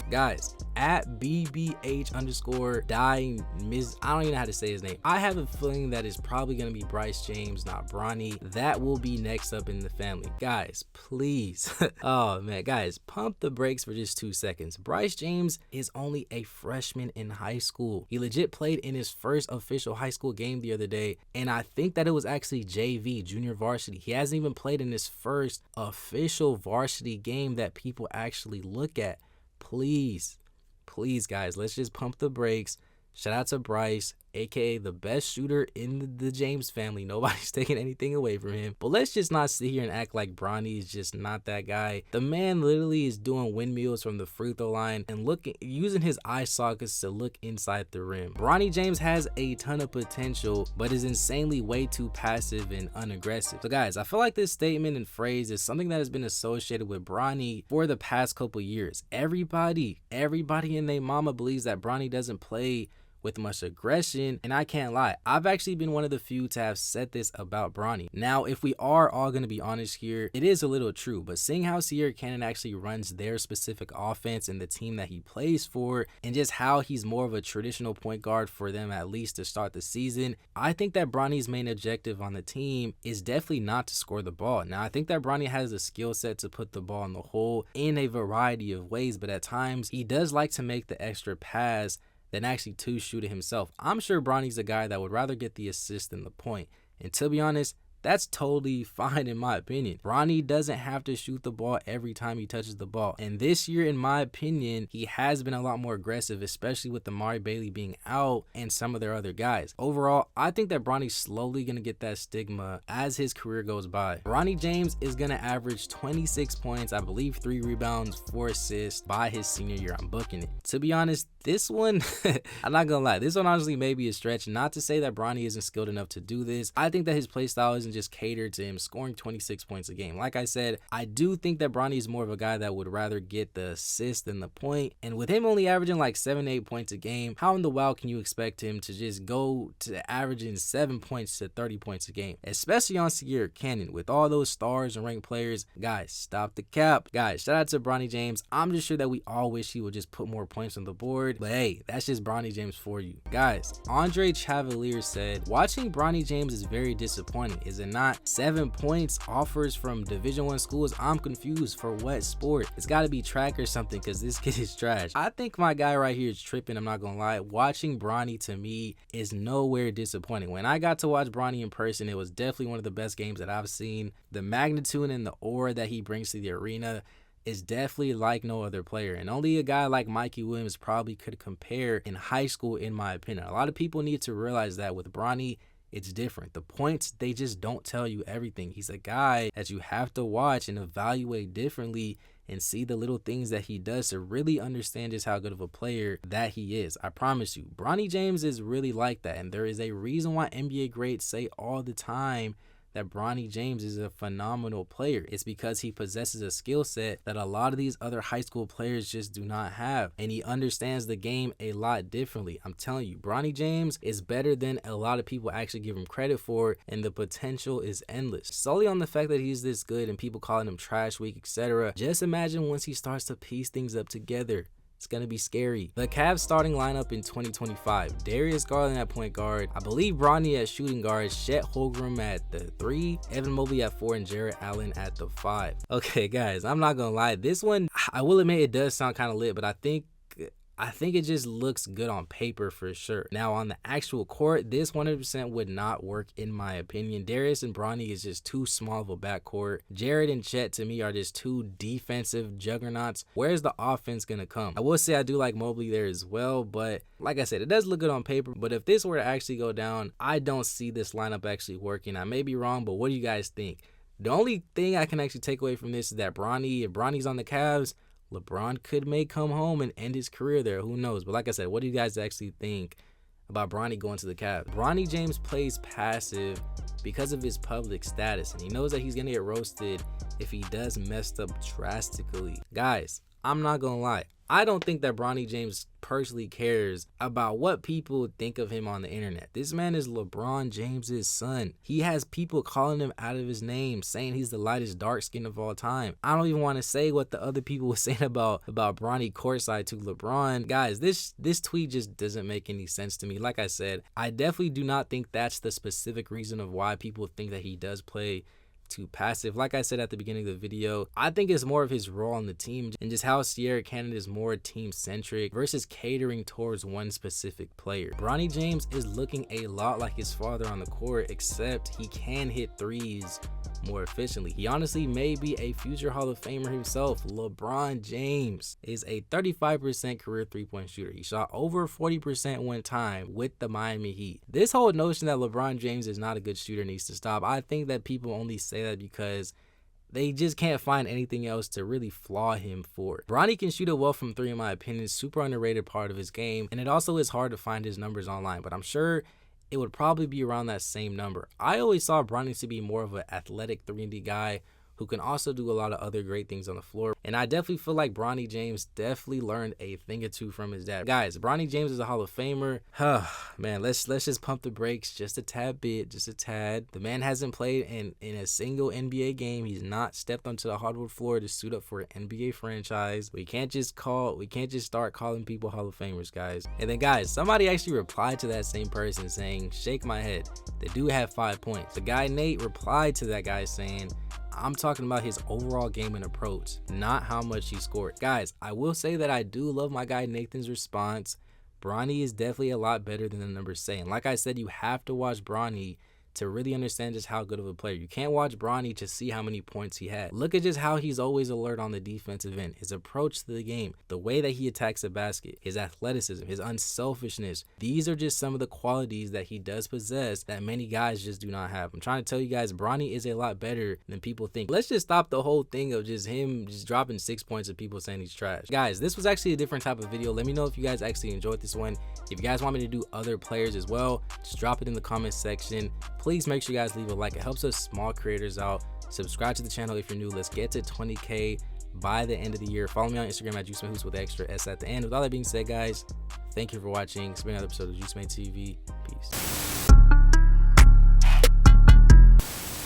Guys, at BBH underscore dying Ms. I don't even know how to say his name. I have a feeling that it's probably going to be Bryce James, not Bronny. That will be next up in the family. Guys, please. Oh man, guys, pump the brakes for just 2 seconds. Bryce James is only a freshman in high school. He legit played in his first official high school game the other day, and I think that it was actually JV, junior varsity. He hasn't even played in his first official varsity game that people actually look at. Please, guys, let's just pump the brakes. Shout out to Bryce, aka the best shooter in the James family. Nobody's taking anything away from him. But let's just not sit here and act like Bronny is just not that guy. The man literally is doing windmills from the free throw line and using his eye sockets to look inside the rim. Bronny James has a ton of potential, but is insanely way too passive and unaggressive. So guys, I feel like this statement and phrase is something that has been associated with Bronny for the past couple years. Everybody and their mama believes that Bronny doesn't play with much aggression, and I can't lie, I've actually been one of the few to have said this about Bronny. Now, if we are all going to be honest here, it is a little true, but seeing how Sierra Canyon actually runs their specific offense and the team that he plays for, and just how he's more of a traditional point guard for them, at least to start the season, I think that Bronny's main objective on the team is definitely not to score the ball. Now, I think that Bronny has a skill set to put the ball in the hole in a variety of ways, but at times he does like to make the extra pass than actually to shoot it himself. I'm sure Bronny's a guy that would rather get the assist than the point. And to be honest, that's totally fine in my opinion. Bronny doesn't have to shoot the ball every time he touches the ball. And this year, in my opinion, he has been a lot more aggressive, especially with Amari Bailey being out and some of their other guys. Overall, I think that Bronny's slowly going to get that stigma as his career goes by. Bronny James is going to average 26 points, I believe 3 rebounds, 4 assists by his senior year. I'm booking it. To be honest, this one, I'm not going to lie, this one honestly may be a stretch. Not to say that Bronny isn't skilled enough to do this. I think that his play style isn't just catered to him scoring 26 points a game. Like I said, I do think that Bronny is more of a guy that would rather get the assist than the point. And with him only averaging like 7-8 points a game, how in the world can you expect him to just go to averaging 7 points to 30 points a game? Especially on Sierra Canyon with all those stars and ranked players. Guys, stop the cap. Guys, shout out to Bronny James. I'm just sure that we all wish he would just put more points on the board. But hey, that's just Bronny James for you. Guys, Andre Chavalier said, watching Bronny James is very disappointing, is it not? 7 points offers from Division I schools. I'm confused for what sport. It's got to be track or something because this kid is trash. I think my guy right here is tripping. I'm not gonna lie. Watching Bronny to me is nowhere disappointing. When I got to watch Bronny in person, it was definitely one of the best games that I've seen. The magnitude and the aura that he brings to the arena is definitely like no other player, and only a guy like Mikey Williams probably could compare in high school, in my opinion. A lot of people need to realize that with Bronny, it's different. The points, they just don't tell you everything. He's a guy that you have to watch and evaluate differently and see the little things that he does to really understand just how good of a player that he is. I promise you, Bronny James is really like that, and there is a reason why NBA greats say all the time that Bronny James is a phenomenal player. It's because he possesses a skill set that a lot of these other high school players just do not have, and he understands the game a lot differently. I'm telling you, Bronny James is better than a lot of people actually give him credit for, and the potential is endless. Solely on the fact that he's this good and people calling him trash week, etc. Just imagine once he starts to piece things up together. It's going to be scary. The Cavs starting lineup in 2025. Darius Garland at point guard. I believe Bronny at shooting guard. Chet Holmgren at the 3. Evan Mobley at 4. And Jarrett Allen at the 5. Okay, guys, I'm not going to lie. This one, I will admit it does sound kind of lit, but I think it just looks good on paper for sure. Now, on the actual court, this 100% would not work in my opinion. Darius and Bronny is just too small of a backcourt. Jared and Chet, to me, are just two defensive juggernauts. Where's the offense going to come? I will say I do like Mobley there as well, but like I said, it does look good on paper. But if this were to actually go down, I don't see this lineup actually working. I may be wrong, but what do you guys think? The only thing I can actually take away from this is that if Bronny's on the Cavs, LeBron may come home and end his career there. Who knows? But like I said, what do you guys actually think about Bronny going to the Cavs? Bronny James plays passive because of his public status, and he knows that he's going to get roasted if he does messed up drastically. Guys, I'm not gonna lie, I don't think that Bronny James personally cares about what people think of him on the internet. This man is LeBron James's son. He has people calling him out of his name, saying he's the lightest dark skin of all time. I don't even want to say what the other people were saying about Bronny courtside to LeBron. Guys, this tweet just doesn't make any sense to me. Like I said, I definitely do not think that's the specific reason of why people think that he does play too passive. Like I said at the beginning of the video, I think it's more of his role on the team and just how Sierra Canada is more team centric versus catering towards one specific player. Bronny James is looking a lot like his father on the court, except he can hit threes more efficiently. He honestly may be a future Hall of Famer himself. LeBron James is a 35% career three-point shooter. He shot over 40% one time with the Miami Heat. This whole notion that LeBron James is not a good shooter needs to stop. I think that people only say that because they just can't find anything else to really flaw him for. Bronny can shoot it well from three, in my opinion. Super underrated part of his game, and it also is hard to find his numbers online, but I'm sure it would probably be around that same number. I always saw Bronny to be more of an athletic 3-and-D guy who can also do a lot of other great things on the floor. And I definitely feel like Bronny James definitely learned a thing or two from his dad. Guys, Bronny James is a Hall of Famer. Man, let's just pump the brakes just a tad bit, just a tad. The man hasn't played in a single NBA game. He's not stepped onto the hardwood floor to suit up for an NBA franchise. We can't just start calling people Hall of Famers, guys. And then guys, somebody actually replied to that same person saying, shake my head. The dude had 5 points. The guy Nate replied to that guy saying, I'm talking about his overall game and approach, not how much he scored. Guys, I will say that I do love my guy Nathan's response. Bronny is definitely a lot better than the numbers say. And like I said, you have to watch Bronny to really understand just how good of a player. You can't watch Bronny to see how many points he had. Look at just how he's always alert on the defensive end, his approach to the game, the way that he attacks the basket, his athleticism, his unselfishness. These are just some of the qualities that he does possess that many guys just do not have. I'm trying to tell you guys, Bronny is a lot better than people think. Let's just stop the whole thing of just him just dropping 6 points and people saying he's trash. Guys, this was actually a different type of video. Let me know if you guys actually enjoyed this one. If you guys want me to do other players as well, just drop it in the comment section. Please make sure you guys leave a like. It helps us small creators out. Subscribe to the channel if you're new. Let's get to 20K by the end of the year. Follow me on Instagram at JuiceMadeHoops with the extra S at the end. With all that being said, guys, thank you for watching. It's been another episode of JuiceMade TV.